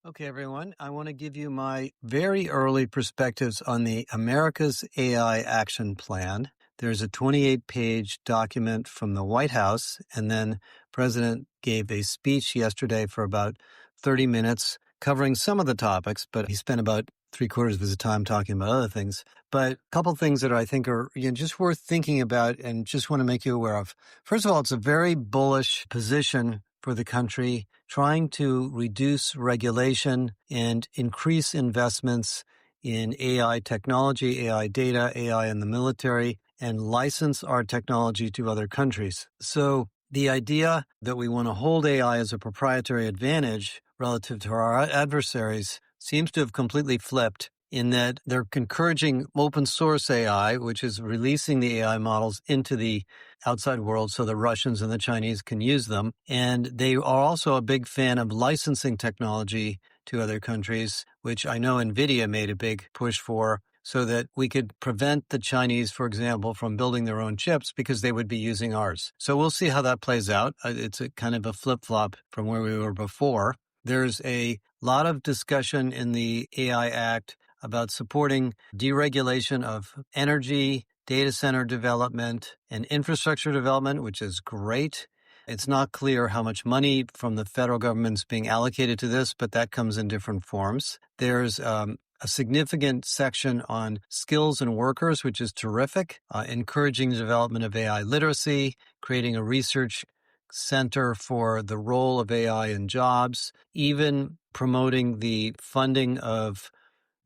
Okay, everyone, I want to give you my very early perspectives on the America's AI Action Plan. There's a 28-page document from the White House, and then President gave a speech yesterday for about 30 minutes covering some of the topics, but he spent about three-quarters of his time talking about other things. But a couple things that I think are just worth thinking about and just want to make you aware of. First of all, it's a very bullish position for the country, trying to reduce regulation and increase investments in AI technology, AI data, AI in the military, and license our technology to other countries. So the idea that we want to hold AI as a proprietary advantage relative to our adversaries seems to have completely flipped in that they're encouraging open source AI, which is releasing the AI models into the outside world so the Russians and the Chinese can use them. And they are also a big fan of licensing technology to other countries, which I know NVIDIA made a big push for, so that we could prevent the Chinese, for example, from building their own chips because they would be using ours. So we'll see how that plays out. It's a kind of a flip-flop from where we were before. There's a lot of discussion in the AI Act about supporting deregulation of energy, data center development, and infrastructure development, which is great. It's not clear how much money from the federal government is being allocated to this, but that comes in different forms. There's a significant section on skills and workers, which is terrific, encouraging the development of AI literacy, creating a research center for the role of AI in jobs, even promoting the funding of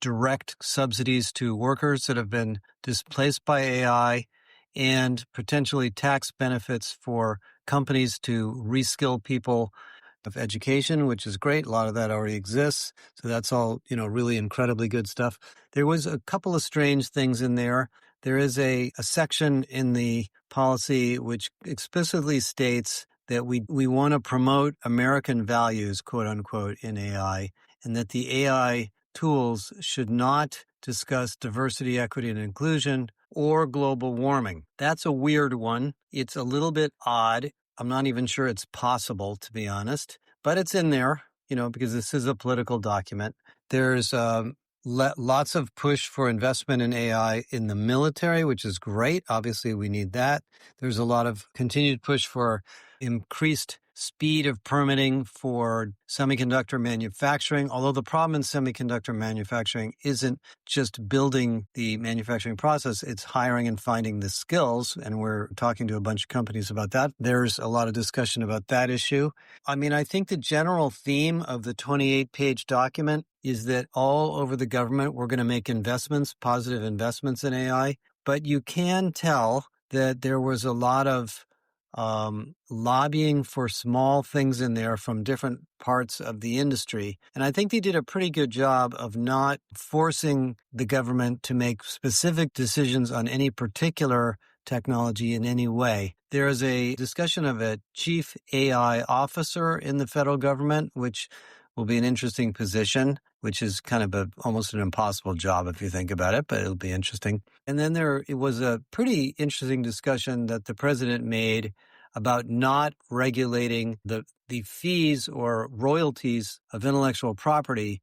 direct subsidies to workers that have been displaced by AI, and potentially tax benefits for companies to reskill people of education, which is great. A lot of that already exists. So that's all, really incredibly good stuff. There was a couple of strange things in there. There is a section in the policy which explicitly states that we want to promote American values, quote unquote, in AI, and that the AI tools should not discuss diversity, equity, and inclusion or global warming. That's a weird one. It's a little bit odd. I'm not even sure it's possible, to be honest, but it's in there, because this is a political document. There's lots of push for investment in AI in the military, which is great. Obviously, we need that. There's a lot of continued push for increased speed of permitting for semiconductor manufacturing, although the problem in semiconductor manufacturing isn't just building the manufacturing process, it's hiring and finding the skills, and we're talking to a bunch of companies about that. There's a lot of discussion about that issue. I think the general theme of the 28-page document is that all over the government, we're going to make investments, positive investments in AI, but you can tell that there was a lot of lobbying for small things in there from different parts of the industry. And I think they did a pretty good job of not forcing the government to make specific decisions on any particular technology in any way. There is a discussion of a chief AI officer in the federal government, which will be an interesting position, which is kind of almost an impossible job if you think about it, but it'll be interesting. And then it was a pretty interesting discussion that the president made about not regulating the fees or royalties of intellectual property.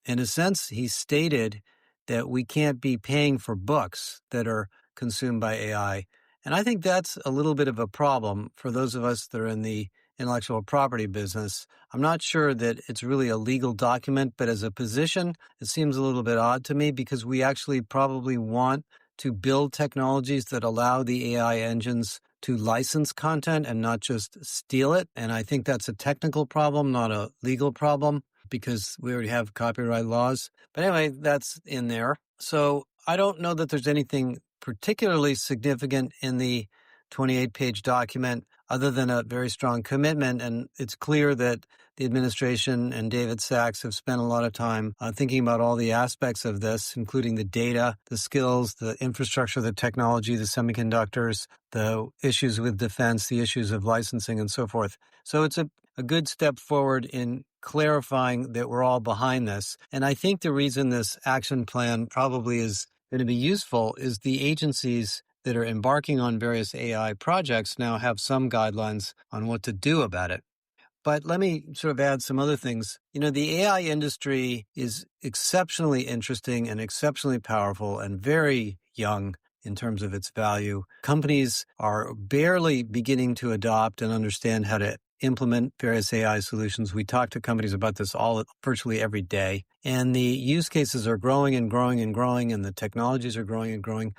In a sense, he stated that we can't be paying for books that are consumed by AI. And I think that's a little bit of a problem for those of us that are in the intellectual property business. I'm not sure that it's really a legal document, but as a position, it seems a little bit odd to me because we actually probably want to build technologies that allow the AI engines to license content and not just steal it. And I think that's a technical problem, not a legal problem, because we already have copyright laws. But anyway, that's in there. So I don't know that there's anything particularly significant in the 28-page document other than a very strong commitment. And it's clear that the administration and David Sachs have spent a lot of time thinking about all the aspects of this, including the data, the skills, the infrastructure, the technology, the semiconductors, the issues with defense, the issues of licensing, and so forth. So it's a good step forward in clarifying that we're all behind this. And I think the reason this action plan probably is going to be useful is the agencies that are embarking on various AI projects now have some guidelines on what to do about it. But let me sort of add some other things. The AI industry is exceptionally interesting and exceptionally powerful and very young in terms of its value. Companies are barely beginning to adopt and understand how to implement various AI solutions. We talk to companies about this virtually every day. And the use cases are growing and growing and growing, and the technologies are growing and growing.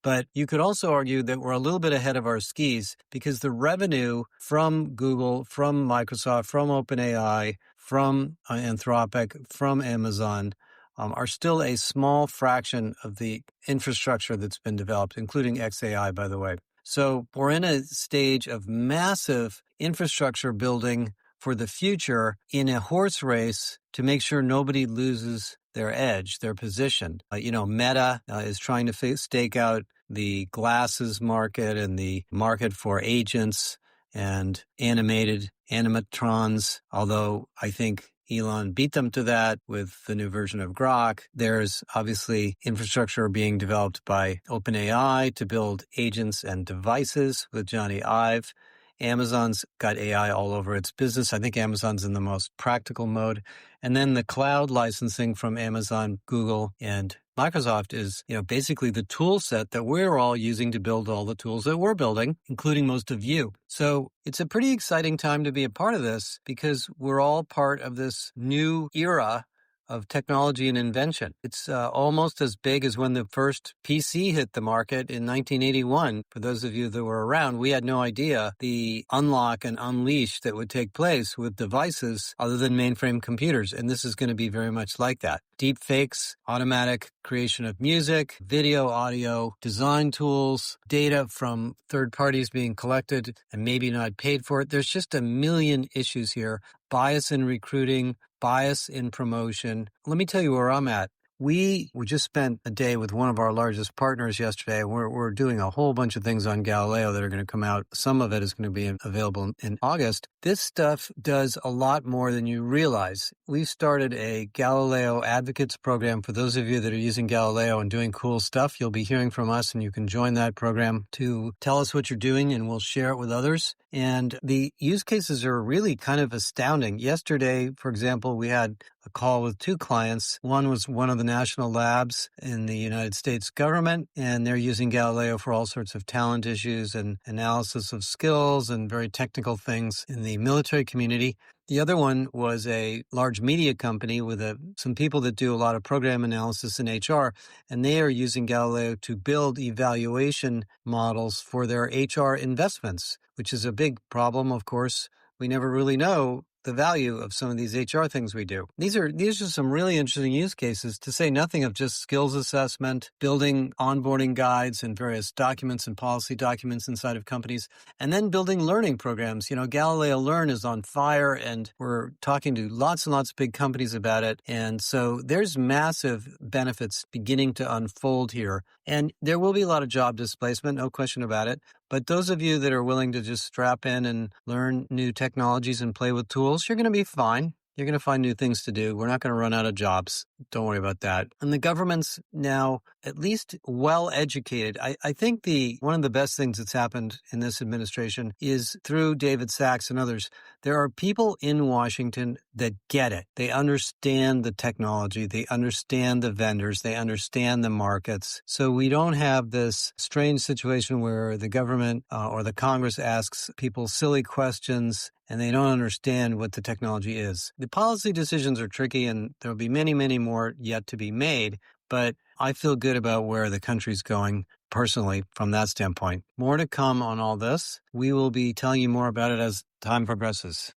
But you could also argue that we're a little bit ahead of our skis because the revenue from Google, from Microsoft, from OpenAI, from Anthropic, from Amazon are still a small fraction of the infrastructure that's been developed, including XAI, by the way. So we're in a stage of massive infrastructure building for the future in a horse race to make sure nobody loses their edge, their position. Meta is trying to stake out the glasses market and the market for agents and animatrons, although I think Elon beat them to that with the new version of Grok. There's obviously infrastructure being developed by OpenAI to build agents and devices with Johnny Ive. Amazon's got AI all over its business. I think Amazon's in the most practical mode. And then the cloud licensing from Amazon, Google, and Microsoft is, basically the tool set that we're all using to build all the tools that we're building, including most of you. So it's a pretty exciting time to be a part of this because we're all part of this new era of technology and invention. It's almost as big as when the first PC hit the market in 1981. For those of you that were around, we had no idea the unlock and unleash that would take place with devices other than mainframe computers. And this is going to be very much like that. Deep fakes, automatic creation of music, video, audio, design tools, data from third parties being collected and maybe not paid for it. There's just a million issues here. Bias in recruiting, bias in promotion. Let me tell you where I'm at. We just spent a day with one of our largest partners yesterday. We're doing a whole bunch of things on Galileo that are going to come out. Some of it is going to be available in August. This stuff does a lot more than you realize. We've started a Galileo Advocates program. For those of you that are using Galileo and doing cool stuff, you'll be hearing from us, and you can join that program to tell us what you're doing, and we'll share it with others. And the use cases are really kind of astounding. Yesterday, for example, we had a call with two clients. One was one of the national labs in the United States government, and they're using Galileo for all sorts of talent issues and analysis of skills and very technical things in the military community. The other one was a large media company with some people that do a lot of program analysis in HR, and they are using Galileo to build evaluation models for their HR investments, which is a big problem, of course. We never really know the value of some of these HR things we do. These are some really interesting use cases, to say nothing of just skills assessment, building onboarding guides and various documents and policy documents inside of companies, and then building learning programs. Galileo Learn is on fire, and we're talking to lots and lots of big companies about it. And so there's massive benefits beginning to unfold here. And there will be a lot of job displacement, no question about it. But those of you that are willing to just strap in and learn new technologies and play with tools, you're going to be fine. You're going to find new things to do. We're not going to run out of jobs. Don't worry about that. And the government's now at least well educated. I think one of the best things that's happened in this administration is through David Sachs and others. There are people in Washington that get it. They understand the technology. They understand the vendors. They understand the markets. So we don't have this strange situation where the government or the Congress asks people silly questions and they don't understand what the technology is. The policy decisions are tricky, and there'll be many, many more yet to be made, but I feel good about where the country's going personally from that standpoint. More to come on all this. We will be telling you more about it as time progresses.